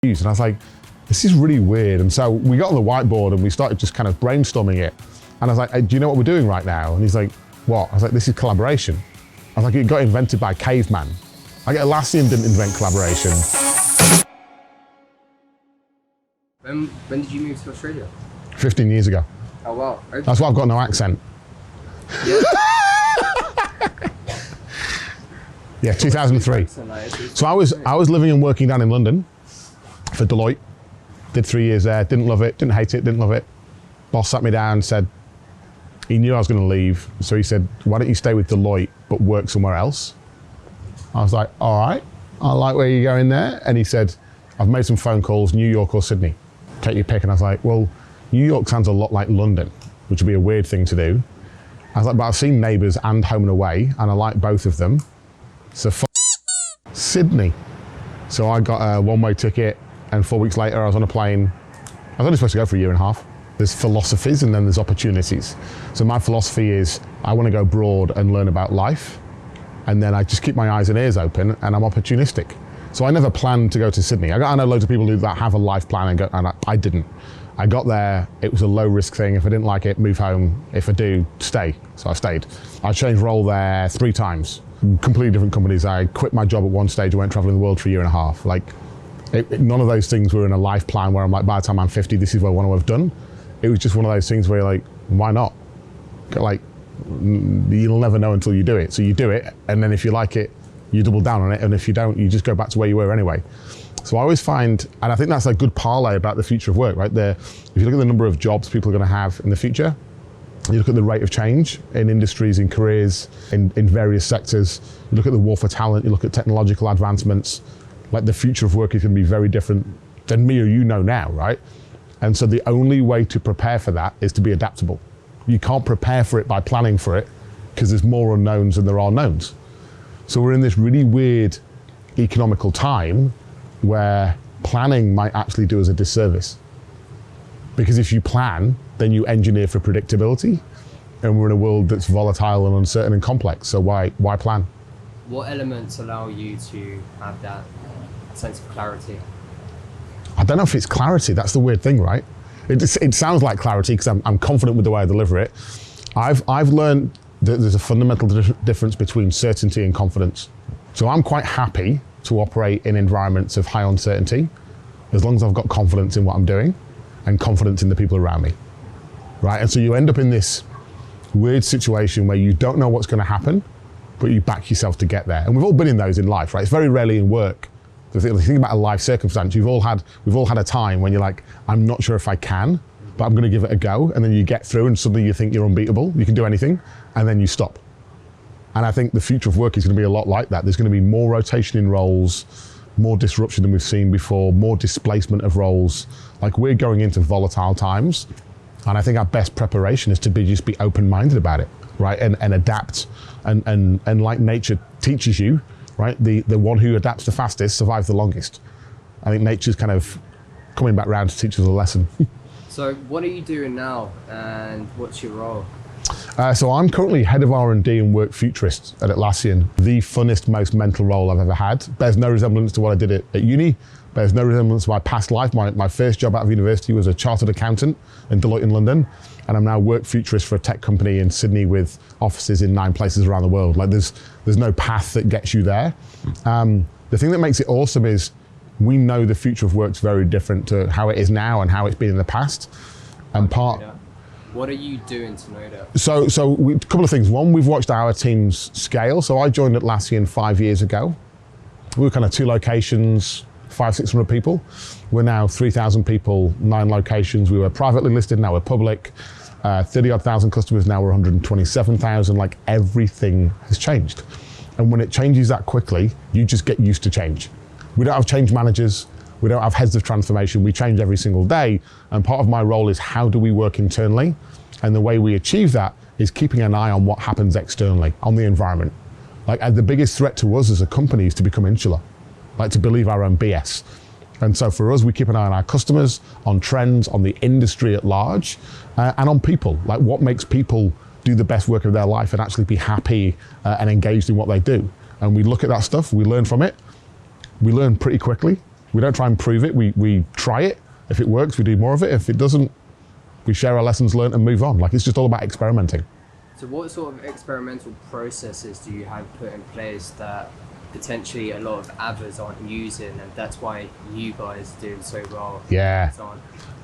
And I was like, this is really weird. And so we got on the whiteboard and we started just kind of brainstorming it. And I was like, hey, do you know what we're doing right now? And he's like, what? I was like, this is collaboration. I was like, it got invented by caveman. Like Atlassian didn't invent collaboration. When did you move to Australia? 15 years ago. Oh wow. Okay. That's why I've got no accent. Yeah. Yeah, 2003. So I was living and working down in London for Deloitte. Did 3 years there, didn't love it, didn't hate it, didn't love it. Boss sat me down and said, he knew I was going to leave. So he said, why don't you stay with Deloitte, but work somewhere else? I was like, all right, I like where you're going there. And he said, I've made some phone calls, New York or Sydney. Take your pick. And I was like, well, New York sounds a lot like London, which would be a weird thing to do. I was like, but I've seen Neighbours and Home and Away, and I like both of them. So Sydney. So I got a one-way ticket, and 4 weeks later I was on a plane. I was only supposed to go for a year and a half. There's philosophies and then there's opportunities. So my philosophy is I want to go broad and learn about life, and then I just keep my eyes and ears open, and I'm opportunistic. So I never planned to go to Sydney. I know loads of people that have a life plan and go, and I didn't. I got there, it was a low risk thing. If I didn't like it, move home. If I do, stay. So I stayed. I changed role there 3 times. Completely different companies. I quit my job at one stage and went traveling the world for a year and a half. Like, none of those things were in a life plan where I'm like, by the time I'm 50, this is what I want to have done. It was just one of those things where you're like, why not? Like, you'll never know until you do it. So you do it, and then if you like it, you double down on it, and if you don't, you just go back to where you were anyway. So I always find, and I think that's a good parlay about the future of work, right? If you look at the number of jobs people are going to have in the future, you look at the rate of change in industries, in careers, in various sectors, you look at the war for talent, you look at technological advancements, like the future of work is going to be very different than me or you know now, right? And so the only way to prepare for that is to be adaptable. You can't prepare for it by planning for it, because there's more unknowns than there are knowns. So we're in this really weird economical time where planning might actually do us a disservice. Because if you plan, then you engineer for predictability, and we're in a world that's volatile and uncertain and complex, so why plan? What elements allow you to have that sense of clarity? I don't know if it's clarity, that's the weird thing, right? It sounds like clarity because I'm confident with the way I deliver it. I've learned that there's a fundamental difference between certainty and confidence. So I'm quite happy to operate in environments of high uncertainty, as long as I've got confidence in what I'm doing and confidence in the people around me, right? And so you end up in this weird situation where you don't know what's going to happen, but you back yourself to get there. And we've all been in those in life, right? It's very rarely in work. If you think about a life circumstance, we've all had a time when you're like, I'm not sure if I can, but I'm going to give it a go. And then you get through and suddenly you think you're unbeatable, you can do anything, and then you stop. And I think the future of work is going to be a lot like that. There's going to be more rotation in roles, more disruption than we've seen before, more displacement of roles. Like, we're going into volatile times. And I think our best preparation is to just be open-minded about it, right? And adapt. And like nature teaches you, right? The one who adapts the fastest survives the longest. I think nature's kind of coming back round to teach us a lesson. So what are you doing now, and what's your role? So I'm currently head of R&D and work Futurist at Atlassian. The funnest, most mental role I've ever had. Bears no resemblance to what I did at uni. Bears no resemblance to my past life. My first job out of university was a chartered accountant in Deloitte in London. And I'm now work Futurist for a tech company in Sydney with offices in 9 places around the world. Like, there's no path that gets you there. The thing that makes it awesome is we know the future of work's very different to how it is now and how it's been in the past. And what are you doing to know that? So a couple of things. One, we've watched our teams scale. So I joined Atlassian 5 years ago. We were kind of 2 locations, 500-600 people. We're now 3,000 people, 9 locations. We were privately listed, now we're public. 30-odd thousand customers, now we're 127,000. Like, everything has changed. And when it changes that quickly, you just get used to change. We don't have change managers. We don't have heads of transformation. We change every single day. And part of my role is how do we work internally? And the way we achieve that is keeping an eye on what happens externally, on the environment. Like, the biggest threat to us as a company is to become insular, like to believe our own BS. And so for us, we keep an eye on our customers, on trends, on the industry at large, and on people. Like, what makes people do the best work of their life and actually be happy and engaged in what they do. And we look at that stuff, we learn from it. We learn pretty quickly. We don't try and prove it. We try it. If it works, we do more of it. If it doesn't, we share our lessons learned and move on. Like, it's just all about experimenting. So what sort of experimental processes do you have put in place that potentially a lot of others aren't using, and that's why you guys are doing so well? Yeah.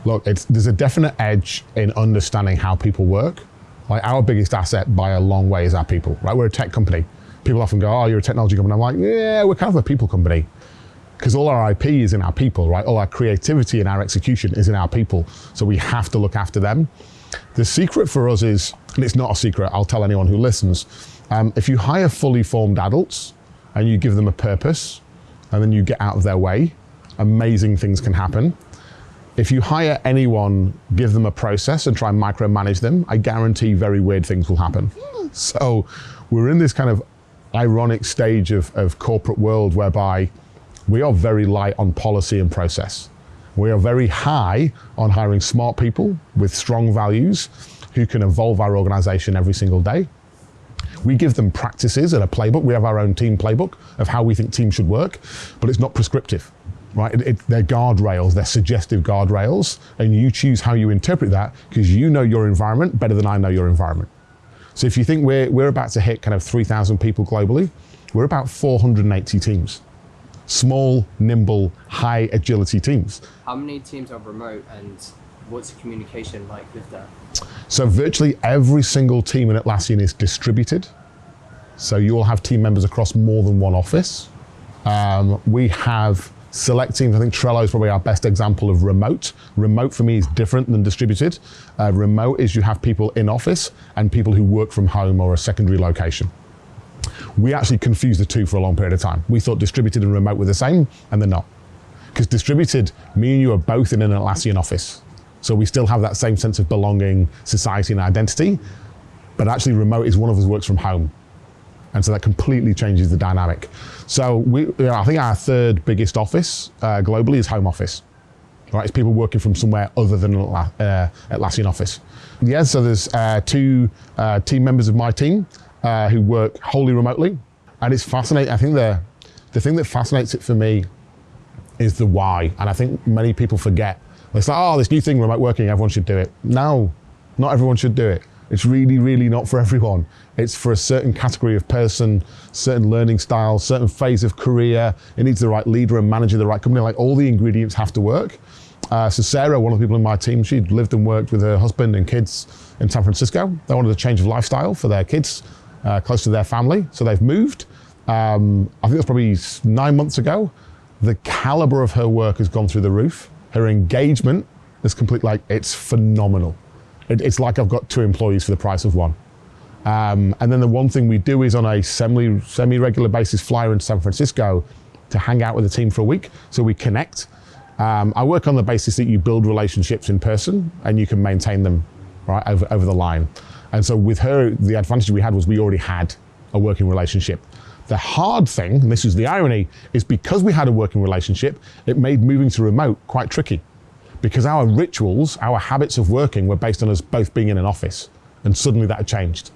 Look, there's a definite edge in understanding how people work. Like, our biggest asset by a long way is our people, right? We're a tech company. People often go, oh, you're a technology company. I'm like, yeah, we're kind of a people company. Because all our IP is in our people, right? All our creativity and our execution is in our people. So we have to look after them. The secret for us is, and it's not a secret, I'll tell anyone who listens, if you hire fully formed adults and you give them a purpose and then you get out of their way, amazing things can happen. If you hire anyone, give them a process and try and micromanage them, I guarantee very weird things will happen. So we're in this kind of ironic stage of corporate world whereby we are very light on policy and process. We are very high on hiring smart people with strong values who can evolve our organization every single day. We give them practices and a playbook. We have our own team playbook of how we think teams should work, but it's not prescriptive, right? They're guardrails, they're suggestive guardrails, and you choose how you interpret that because you know your environment better than I know your environment. So if you think we're about to hit kind of 3,000 people globally, we're about 480 teams. Small, nimble, high agility teams. How many teams are remote, and what's the communication like with that? So virtually every single team in Atlassian is distributed. So you will have team members across more than one office. We have select teams. I think Trello is probably our best example of remote. Remote for me is different than distributed. Remote is you have people in office and people who work from home or a secondary location. We actually confused the two for a long period of time. We thought distributed and remote were the same, and they're not. Because distributed, me and you are both in an Atlassian office. So we still have that same sense of belonging, society, and identity. But actually remote is one of us works from home. And so that completely changes the dynamic. So I think our third biggest office globally is home office. Right, it's people working from somewhere other than Atlassian office. Yeah, so there's two team members of my team who work wholly remotely. And it's fascinating. I think the thing that fascinates it for me is the why. And I think many people forget. It's like, oh, this new thing, remote working, everyone should do it. No, not everyone should do it. It's really, really not for everyone. It's for a certain category of person, certain learning style, certain phase of career. It needs the right leader and manager, the right company. Like, all the ingredients have to work. So Sarah, one of the people in my team, she'd lived and worked with her husband and kids in San Francisco. They wanted a change of lifestyle for their kids, close to their family. So they've moved. I think it was probably 9 months ago. The caliber of her work has gone through the roof. Her engagement is it's phenomenal. It's like I've got 2 employees for the price of 1. And then the one thing we do is on a semi-regular basis fly into San Francisco to hang out with the team for a week. So we connect. I work on the basis that you build relationships in person and you can maintain them right over the line. And so with her, the advantage we had was we already had a working relationship. The hard thing, and this is the irony, is because we had a working relationship, it made moving to remote quite tricky. Because our rituals, our habits of working were based on us both being in an office, and suddenly that had changed.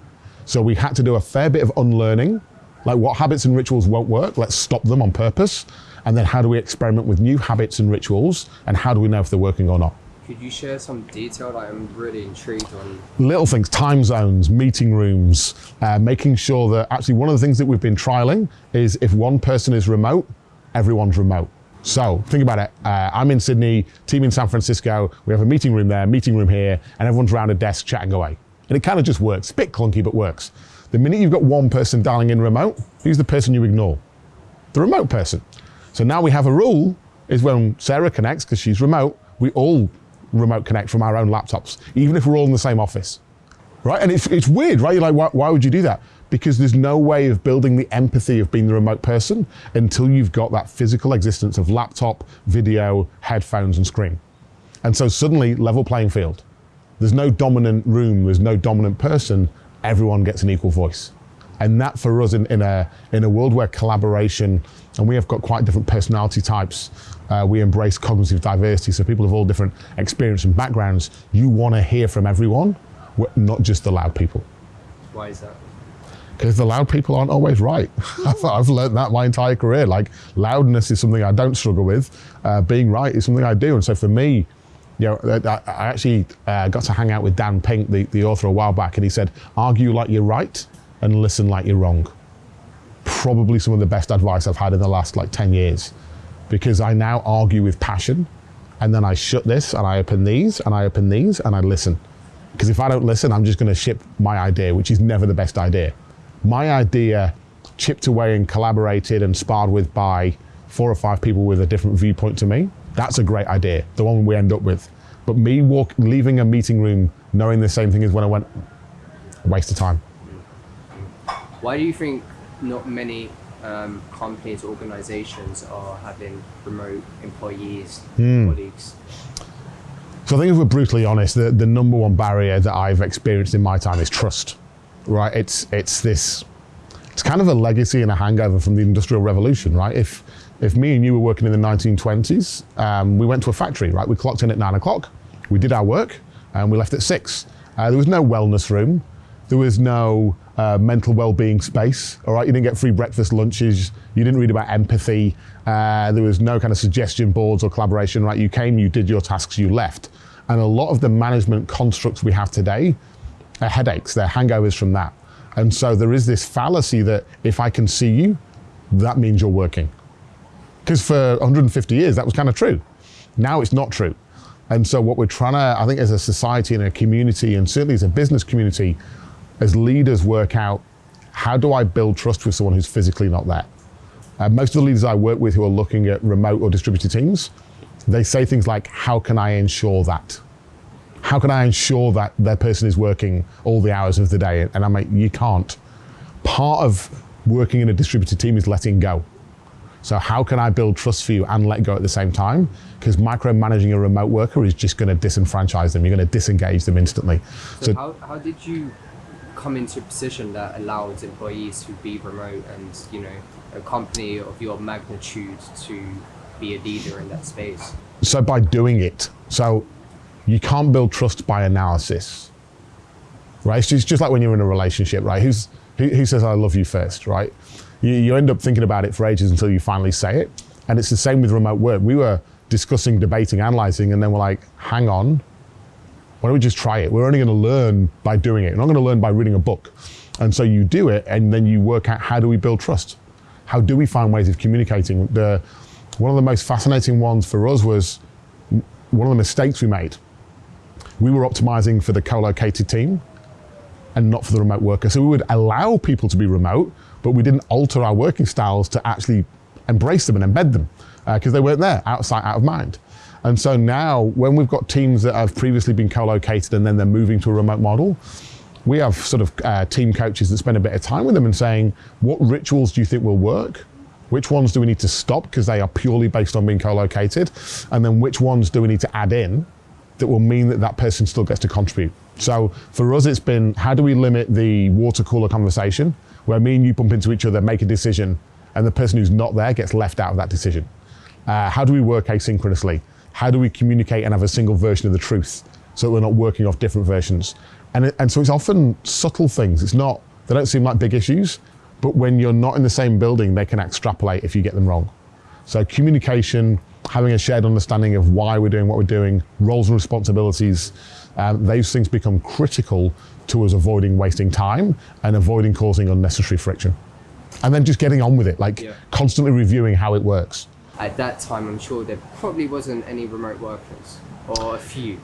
So we had to do a fair bit of unlearning, like what habits and rituals won't work, let's stop them on purpose, and then how do we experiment with new habits and rituals, and how do we know if they're working or not? Could you share some detail? I'm really intrigued on little things, time zones, meeting rooms, making sure that actually one of the things that we've been trialing is if one person is remote, everyone's remote. So think about it. I'm in Sydney, team in San Francisco. We have a meeting room there, meeting room here, and everyone's around a desk chatting away. And it kind of just works. It's a bit clunky, but works. The minute you've got one person dialing in remote, who's the person you ignore? The remote person. So now we have a rule is when Sarah connects, because she's remote, we all remote connect from our own laptops, even if we're all in the same office, right? And it's weird, right? You're like, why would you do that? Because there's no way of building the empathy of being the remote person until you've got that physical existence of laptop, video, headphones, and screen. And so suddenly, level playing field. There's no dominant room, there's no dominant person, everyone gets an equal voice. And that for us in a world where collaboration, and we have got quite different personality types, we embrace cognitive diversity, so people of all different experience and backgrounds, you want to hear from everyone, not just the loud people. Why is that? Because the loud people aren't always right. I've learned that my entire career. Like, loudness is something I don't struggle with. Being right is something I do. And so for me, I actually got to hang out with Dan Pink, the author, a while back, and he said, argue like you're right and listen like you're wrong. Probably some of the best advice I've had in the last 10 years, because I now argue with passion, and then I shut this and I open these and I open these and I listen. Because if I don't listen, I'm just going to ship my idea, which is never the best idea. My idea chipped away and collaborated and sparred with by 4 or 5 people with a different viewpoint to me, that's a great idea, the one we end up with. But me leaving a meeting room knowing the same thing as when I went, waste of time. Why do you think not many companies, organizations are having remote employees, colleagues? So I think if we're brutally honest, the number one barrier that I've experienced in my time is trust, right? It's kind of a legacy and a hangover from the Industrial Revolution, right? If me and you were working in the 1920s, we went to a factory, right? We clocked in at 9 o'clock, we did our work, and we left at 6. There was no wellness room. There was no mental well-being space, all right? You didn't get free breakfast lunches. You didn't read about empathy. There was no kind of suggestion boards or collaboration, right? You came, you did your tasks, you left. And a lot of the management constructs we have today are headaches, they're hangovers from that. And so there is this fallacy that if I can see you, that means you're working. Because for 150 years, that was kind of true. Now it's not true. And so what we're trying to, I think as a society and a community, and certainly as a business community, as leaders work out, how do I build trust with someone who's physically not there? Most of the leaders I work with who are looking at remote or distributed teams, they say things like, how can I ensure that? How can I ensure that their person is working all the hours of the day? And I'm like, you can't. Part of working in a distributed team is letting go. So how can I build trust for you and let go at the same time? Because micromanaging a remote worker is just going to disenfranchise them. You're going to disengage them instantly. So how did you come into a position that allowed employees to be remote and, a company of your magnitude to be a leader in that space? So by doing it. So you can't build trust by analysis, right? It's just like when you're in a relationship, right? Who says I love you first, right? You end up thinking about it for ages until you finally say it. And it's the same with remote work. We were discussing, debating, analyzing, and then we're like, hang on, why don't we just try it? We're only going to learn by doing it. We're not going to learn by reading a book. And so you do it, and then you work out, how do we build trust? How do we find ways of communicating? One of the most fascinating ones for us was one of the mistakes we made. We were optimizing for the co-located team and not for the remote worker. So we would allow people to be remote, but we didn't alter our working styles to actually embrace them and embed them because they weren't there, out of sight, out of mind. And so now when we've got teams that have previously been co-located and then they're moving to a remote model, we have sort of team coaches that spend a bit of time with them and saying, what rituals do you think will work? Which ones do we need to stop because they are purely based on being co-located? And then which ones do we need to add in that will mean that that person still gets to contribute? So for us, it's been, how do we limit the water cooler conversation where me and you bump into each other, make a decision, and the person who's not there gets left out of that decision? How do we work asynchronously? How do we communicate and have a single version of the truth so that we're not working off different versions? And so it's often subtle things. They don't seem like big issues, but when you're not in the same building, they can extrapolate if you get them wrong. So communication, having a shared understanding of why we're doing what we're doing, roles and responsibilities, those things become critical to us avoiding wasting time and avoiding causing unnecessary friction. And then just getting on with it, constantly reviewing how it works. At that time, I'm sure there probably wasn't any remote workers, or a few.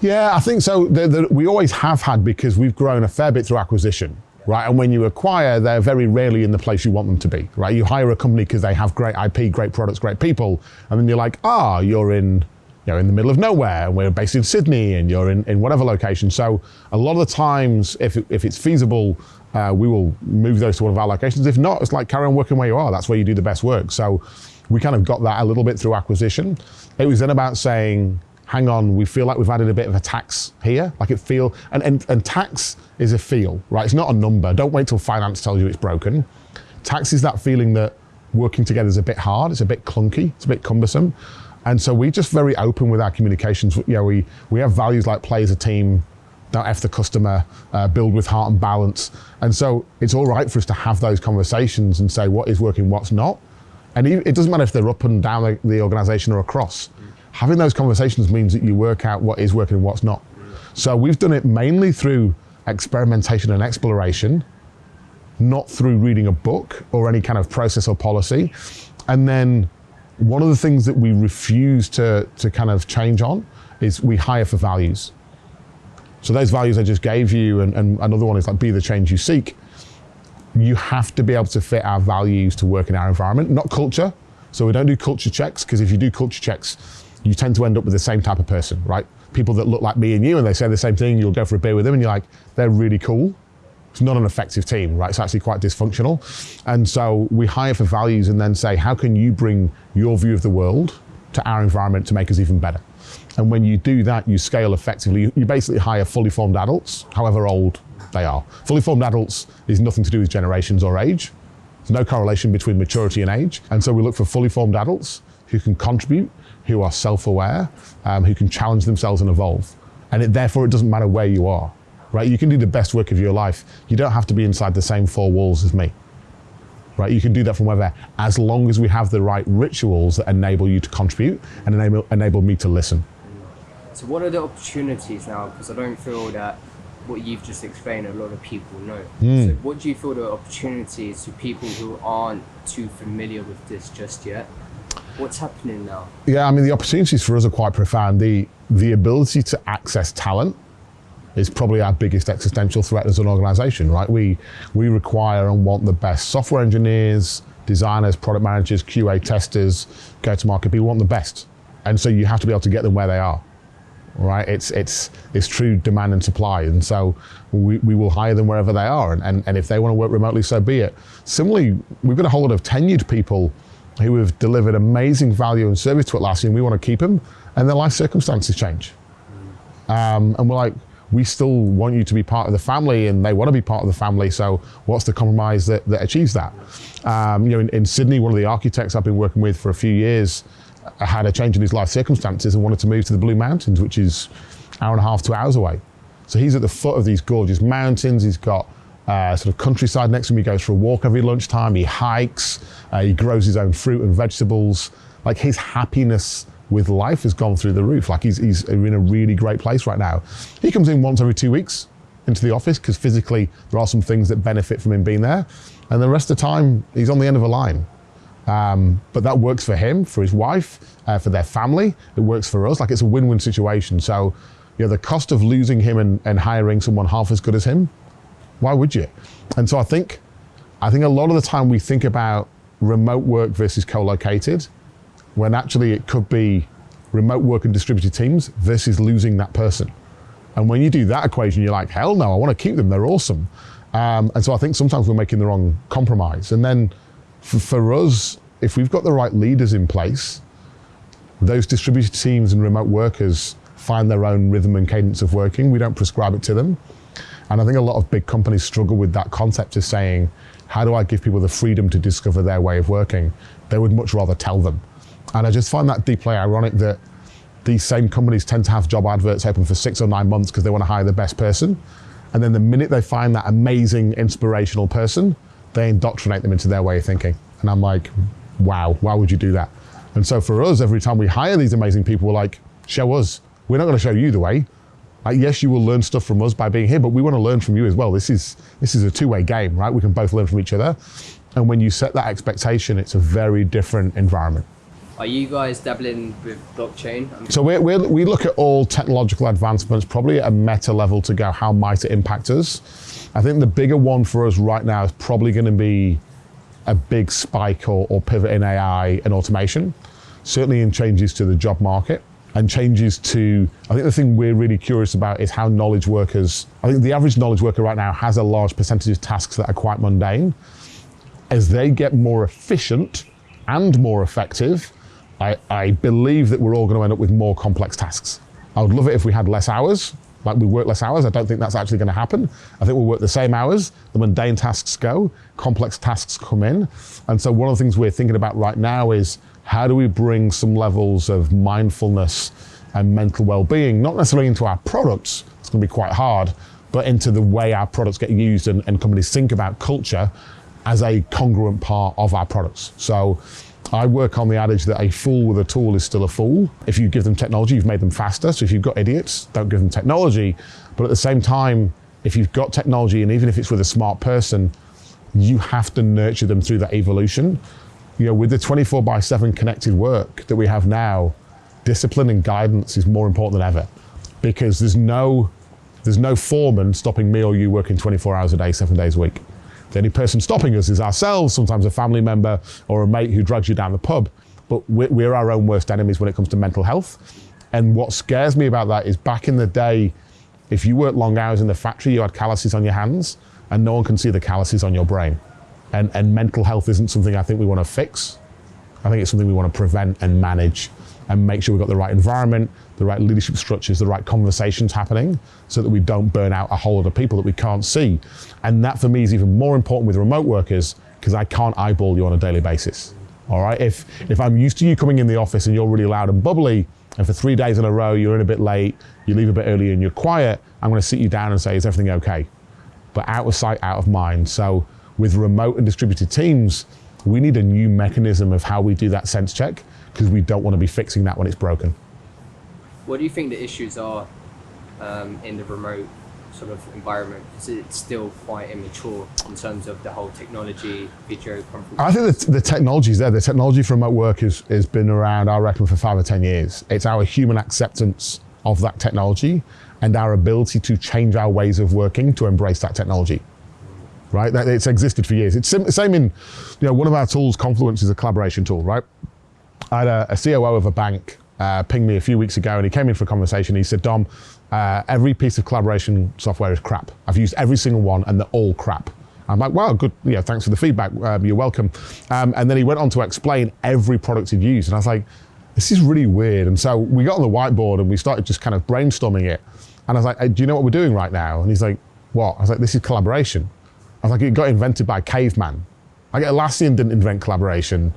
Yeah, I think so. We always have had, because we've grown a fair bit through acquisition, right? And when you acquire, they're very rarely in the place you want them to be, right? You hire a company because they have great IP, great products, great people, and then you're like, you're in the middle of nowhere, and we're based in Sydney, and you're in whatever location. So a lot of the times, if it's feasible, we will move those to one of our locations. If not, it's like, carry on working where you are. That's where you do the best work. So we kind of got that a little bit through acquisition. It was then about saying, hang on, we feel like we've added a bit of a tax here. And tax is a feel, right? It's not a number. Don't wait till finance tells you it's broken. Tax is that feeling that working together is a bit hard, it's a bit clunky, it's a bit cumbersome. And so we're just very open with our communications. We have values like play as a team, don't F the customer, build with heart and balance. And so it's all right for us to have those conversations and say what is working, what's not. And it doesn't matter if they're up and down the organization or across. Having those conversations means that you work out what is working and what's not. So we've done it mainly through experimentation and exploration, not through reading a book or any kind of process or policy. And then one of the things that we refuse to kind of change on is we hire for values. So those values I just gave you, and another one is like be the change you seek. You have to be able to fit our values to work in our environment, not culture. So we don't do culture checks, because if you do culture checks, you tend to end up with the same type of person, right? People that look like me and you, and they say the same thing, you'll go for a beer with them and you're like, they're really cool. It's not an effective team, right? It's actually quite dysfunctional. And so we hire for values and then say, how can you bring your view of the world to our environment to make us even better? And when you do that, you scale effectively. You basically hire fully formed adults, however old they are. Fully formed adults is nothing to do with generations or age. There's no correlation between maturity and age. And so we look for fully formed adults who can contribute, who are self-aware, who can challenge themselves and evolve. And therefore, it doesn't matter where you are, right? You can do the best work of your life. You don't have to be inside the same four walls as me, right? You can do that from wherever, as long as we have the right rituals that enable you to contribute and enable me to listen. So what are the opportunities now? Because I don't feel that what you've just explained, a lot of people know. So what do you feel the opportunities to people who aren't too familiar with this just yet? What's happening now? Yeah, I mean, the opportunities for us are quite profound. The ability to access talent is probably our biggest existential threat as an organization, right? We require and want the best software engineers, designers, product managers, QA testers, go-to-market people, want the best. And so you have to be able to get them where they are. Right, it's true demand and supply, and so we will hire them wherever they are, and if they want to work remotely, so be it. Similarly, we've got a whole lot of tenured people who have delivered amazing value and service to Atlassian. We want to keep them, and their life circumstances change, and we're like, we still want you to be part of the family, and they want to be part of the family. So what's the compromise that achieves that? In Sydney, one of the architects I've been working with for a few years had a change in his life circumstances and wanted to move to the Blue Mountains, which is an hour and a half, 2 hours away. So he's at the foot of these gorgeous mountains. He's got sort of countryside next to him. He goes for a walk every lunchtime. He hikes. He grows his own fruit and vegetables. Like, his happiness with life has gone through the roof. Like, he's in a really great place right now. He comes in once every 2 weeks into the office because physically there are some things that benefit from him being there. And the rest of the time, he's on the end of a line. But that works for him, for his wife, for their family. It works for us. Like, it's a win-win situation. So, the cost of losing him and hiring someone half as good as him, why would you? And so I think a lot of the time we think about remote work versus co-located, when actually it could be remote work and distributed teams versus losing that person. And when you do that equation, you're like, hell no, I want to keep them. They're awesome. And so I think sometimes we're making the wrong compromise. And then for us, if we've got the right leaders in place, those distributed teams and remote workers find their own rhythm and cadence of working. We don't prescribe it to them. And I think a lot of big companies struggle with that concept of saying, how do I give people the freedom to discover their way of working? They would much rather tell them. And I just find that deeply ironic that these same companies tend to have job adverts open for 6 or 9 months because they want to hire the best person. And then the minute they find that amazing, inspirational person, they indoctrinate them into their way of thinking. And I'm like, wow, why would you do that? And so for us, every time we hire these amazing people, we're like, show us. We're not going to show you the way. Like, yes, you will learn stuff from us by being here, but we want to learn from you as well. This is a two-way game, right? We can both learn from each other. And when you set that expectation, it's a very different environment. Are you guys dabbling with blockchain? So we look at all technological advancements, probably at a meta level, to go, how might it impact us? I think the bigger one for us right now is probably going to be a big spike or pivot in AI and automation, certainly in changes to the job market and changes to, I think the thing we're really curious about is how knowledge workers, I think the average knowledge worker right now has a large percentage of tasks that are quite mundane. As they get more efficient and more effective, I believe that we're all going to end up with more complex tasks. I would love it if we had less hours, like we work less hours. I don't think that's actually going to happen. I think we'll work the same hours. The mundane tasks go, complex tasks come in. And so one of the things we're thinking about right now is, how do we bring some levels of mindfulness and mental well-being, not necessarily into our products, it's going to be quite hard, but into the way our products get used and companies think about culture as a congruent part of our products. So I work on the adage that a fool with a tool is still a fool. If you give them technology, you've made them faster. So if you've got idiots, don't give them technology. But at the same time, if you've got technology, and even if it's with a smart person, you have to nurture them through that evolution. You know, with the 24/7 connected work that we have now, discipline and guidance is more important than ever, because there's no foreman stopping me or you working 24 hours a day, 7 days a week. The only person stopping us is ourselves, sometimes a family member or a mate who drags you down the pub. But we're our own worst enemies when it comes to mental health. And what scares me about that is back in the day, if you worked long hours in the factory, you had calluses on your hands, and no one can see the calluses on your brain. And mental health isn't something I think we want to fix. I think it's something we want to prevent and manage and make sure we've got the right environment, the right leadership structures, the right conversations happening so that we don't burn out a whole lot of people that we can't see. And that for me is even more important with remote workers, because I can't eyeball you on a daily basis. All right, if I'm used to you coming in the office and you're really loud and bubbly, and for 3 days in a row you're in a bit late, you leave a bit early and you're quiet, I'm going to sit you down and say, is everything okay? But out of sight, out of mind. So with remote and distributed teams, we need a new mechanism of how we do that sense check, because we don't want to be fixing that when it's broken. What do you think the issues are in the remote sort of environment? Because it's still quite immature in terms of the whole technology, video conferencing. I think the technology is there. The technology for remote work has been around, I reckon, for 5 or 10 years. It's our human acceptance of that technology and our ability to change our ways of working to embrace that technology. Right? It's existed for years. It's same in, you know, one of our tools, Confluence, is a collaboration tool, right? I had a COO of a bank ping me a few weeks ago, and he came in for a conversation. He said, Dom, every piece of collaboration software is crap. I've used every single one and they're all crap. I'm like, wow, good, yeah, thanks for the feedback, you're welcome. And then he went on to explain every product he'd used, and I was like, this is really weird. And so we got on the whiteboard and we started just kind of brainstorming it. And I was like, hey, do you know what we're doing right now? And he's like, what? I was like, this is collaboration. I was like, it got invented by caveman. Like Atlassian didn't invent collaboration.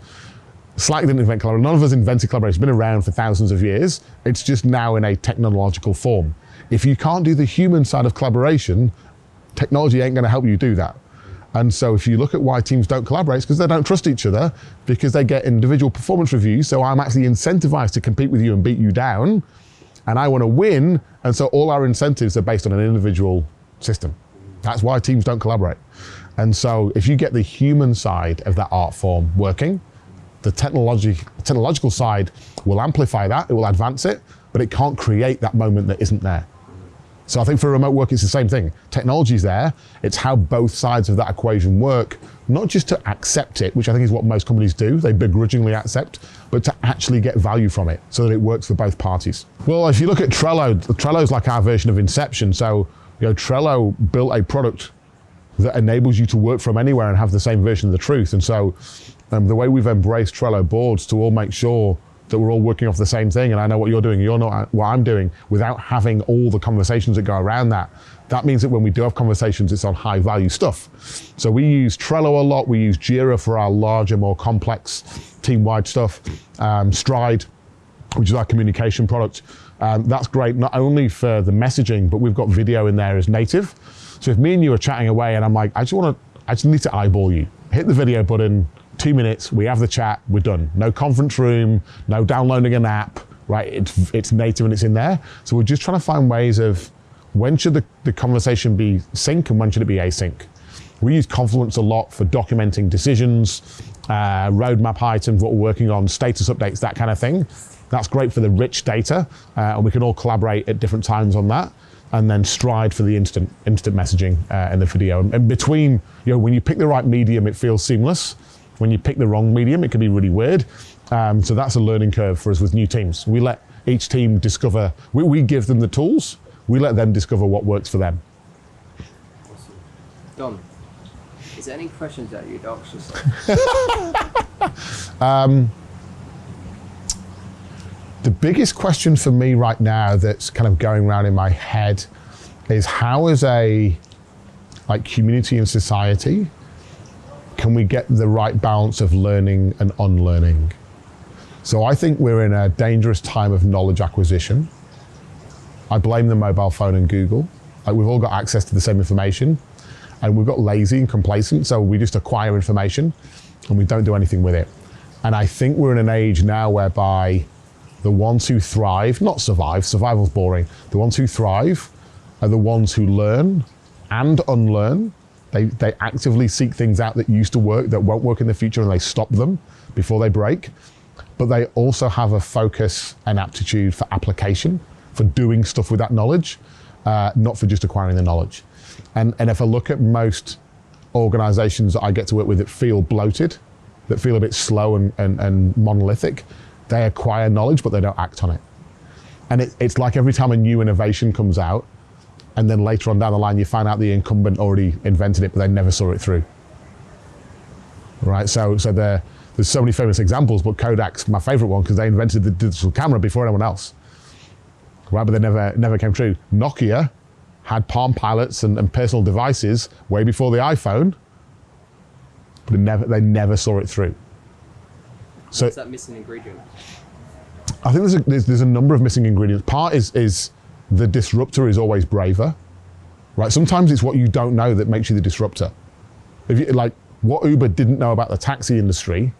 Slack didn't invent collaboration. None of us invented collaboration. It's been around for thousands of years. It's just now in a technological form. If you can't do the human side of collaboration, technology ain't gonna help you do that. And so if you look at why teams don't collaborate, it's because they don't trust each other, because they get individual performance reviews. So I'm actually incentivized to compete with you and beat you down, and I wanna win. And so all our incentives are based on an individual system. That's why teams don't collaborate. And so if you get the human side of that art form working, the technological side will amplify that, it will advance it, but it can't create that moment that isn't there. So I think for remote work, it's the same thing. Technology's there, it's how both sides of that equation work, not just to accept it, which I think is what most companies do, they begrudgingly accept, but to actually get value from it so that it works for both parties. Well, if you look at Trello, Trello's like our version of Inception. So, you know, Trello built a product that enables you to work from anywhere and have the same version of the truth. And so the way we've embraced Trello boards to all make sure that we're all working off the same thing, and I know what you're doing, you're not what I'm doing, without having all the conversations that go around that. That means that when we do have conversations, it's on high value stuff. So we use Trello a lot, we use Jira for our larger, more complex team-wide stuff, Stride, which is our communication product. That's great, not only for the messaging, but we've got video in there as native. So if me and you are chatting away and I'm like, I just need to eyeball you, hit the video button, 2 minutes, we have the chat, we're done. No conference room, no downloading an app, right? It's native and it's in there. So we're just trying to find ways of when should the conversation be sync and when should it be async. We use Confluence a lot for documenting decisions, roadmap items, what we're working on, status updates, that kind of thing. That's great for the rich data, and we can all collaborate at different times on that. And then Stride for the instant messaging and the video. And between, you know, when you pick the right medium, it feels seamless. When you pick the wrong medium, it can be really weird. So that's a learning curve for us with new teams. We let each team discover, we give them the tools, we let them discover what works for them. Awesome. Dom, is there any questions that you'd ask yourself? The biggest question for me right now that's kind of going around in my head is how as a community and society, can we get the right balance of learning and unlearning? So I think we're in a dangerous time of knowledge acquisition. I blame the mobile phone and Google. Like, we've all got access to the same information, and we've got lazy and complacent, so we just acquire information and we don't do anything with it. And I think we're in an age now whereby the ones who thrive, not survive, survival's boring, the ones who thrive are the ones who learn and unlearn. They actively seek things out that used to work, that won't work in the future, and they stop them before they break. But they also have a focus and aptitude for application, for doing stuff with that knowledge, not for just acquiring the knowledge. And if I look at most organizations that I get to work with that feel bloated, that feel a bit slow and monolithic, they acquire knowledge, but they don't act on it. And it's like every time a new innovation comes out, and then later on down the line, you find out the incumbent already invented it, but they never saw it through. Right, so there's so many famous examples, but Kodak's my favorite one because they invented the digital camera before anyone else. Right, but they never came true. Nokia had Palm Pilots and personal devices way before the iPhone, but they never saw it through. So what's that missing ingredient? I think there's a number of missing ingredients. Part is the disruptor is always braver, right? Sometimes it's what you don't know that makes you the disruptor. If you, like, what Uber didn't know about the taxi industry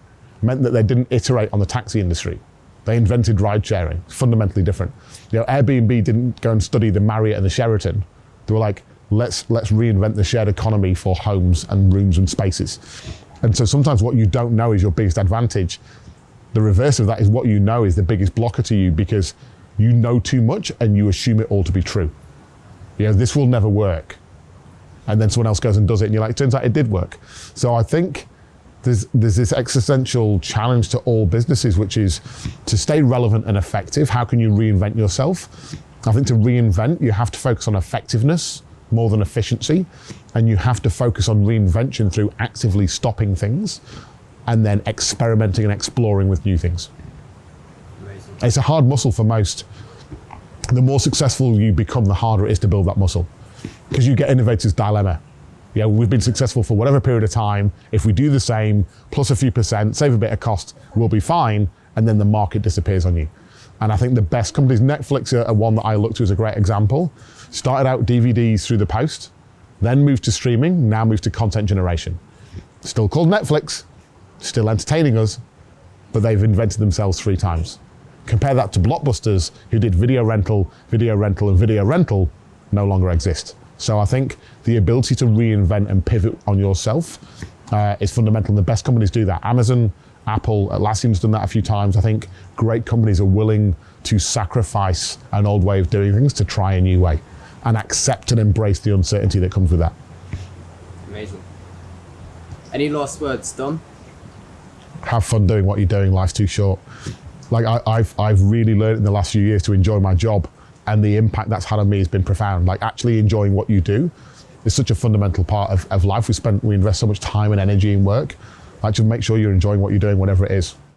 meant that they didn't iterate on the taxi industry. They invented ride sharing, fundamentally different. You know, Airbnb didn't go and study the Marriott and the Sheraton. They were like, let's reinvent the shared economy for homes and rooms and spaces. And so sometimes what you don't know is your biggest advantage. The reverse of that is what you know is the biggest blocker to you, because you know too much and you assume it all to be true. You know, this will never work. And then someone else goes and does it and you're like, it turns out it did work. So I think there's this existential challenge to all businesses, which is to stay relevant and effective. How can you reinvent yourself? I think to reinvent, you have to focus on effectiveness more than efficiency. And you have to focus on reinvention through actively stopping things and then experimenting and exploring with new things. Amazing. It's a hard muscle for most. The more successful you become, the harder it is to build that muscle. Because you get innovators' dilemma. Yeah, we've been successful for whatever period of time. If we do the same, plus a few percent, save a bit of cost, we'll be fine. And then the market disappears on you. And I think the best companies, Netflix are one that I look to as a great example. Started out DVDs through the post, then moved to streaming, now moved to content generation. Still called Netflix, still entertaining us, but they've invented themselves 3 times. Compare that to Blockbusters, who did video rental, and video rental, no longer exist. So I think the ability to reinvent and pivot on yourself is fundamental, and the best companies do that. Amazon, Apple, Atlassian's done that a few times. I think great companies are willing to sacrifice an old way of doing things to try a new way and accept and embrace the uncertainty that comes with that. Amazing. Any last words, Dom? Have fun doing what you're doing. Life's too short. Like I've really learned in the last few years to enjoy my job, and the impact that's had on me has been profound. Like, actually enjoying what you do is such a fundamental part of life. We invest so much time and energy in work. Like, just make sure you're enjoying what you're doing, whatever it is.